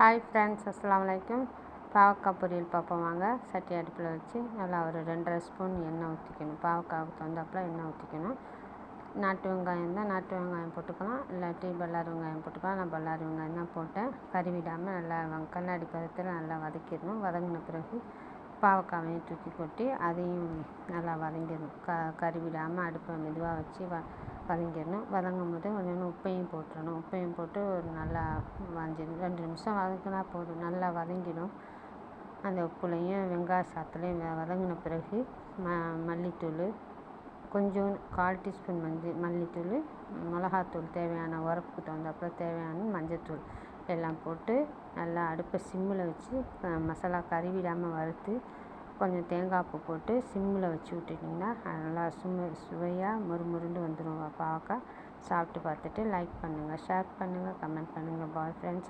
Hi friends, அஸ்ஸலாமு அலைக்கும். பாவக்காய் பொரியல் பார்ப்போம் வாங்க. சட்டி அடுப்பில் வச்சு நல்லா ஒரு 2.5 ஸ்பூன் எண்ணெய் ஊற்றிக்கணும். பாவக்காய்க்கு தகுந்தாப்புல எண்ணெய் ஊற்றிக்கணும். நாட்டு வெங்காயம் தான் நாட்டு வெங்காயம் போட்டுக்கலாம், இல்லாட்டி பல்லாரி வெங்காயம் போட்டுக்கலாம். நான் பல்லாரி வெங்காயம் தான் போட்டேன். கறிவிடாமல் நல்லா கண்ணாடி பதத்தில் நல்லா வதக்கிடணும். வதங்கின பிறகு பாவக்காவையும் தூக்கி கொட்டி அதையும் நல்லா வதங்கிடணும். கறிவிடாமல் அடுப்பை மெதுவாக வச்சு வதங்கிடணும். வதங்கும் போது கொஞ்சம் உப்பையும் போட்டுடணும். உப்பையும் போட்டு ஒரு நல்லா 2 நிமிஷம் வதங்கினா போதும், நல்லா வதங்கிடும். அந்த உப்புலையும் வெங்காய சாத்துலையும் வதங்கின பிறகு மல்லித்தூள் கொஞ்சம் 1/4 டீஸ்பூன் மல்லித்தூள், மிளகாத்தூள் தேவையான உரப்புக்கு தகுந்தாப்புல தேவையான மஞ்சத்தூள் எல்லாம் போட்டு நல்லா அடுப்பை சிம்மில் வச்சு மசாலா கறிவிடாமல் வறுத்து கொஞ்சம் தேங்காய் பூ போட்டு சிம்மில் வச்சு விட்டுட்டிங்கன்னா நல்லா சுவையாக முறுமுறுண்டு வந்துடும் பாவக்காய். சாப்பிட்டு பார்த்துட்டு லைக் பண்ணுங்கள், ஷேர் பண்ணுங்கள், கமெண்ட் பண்ணுங்கள். Bye friends.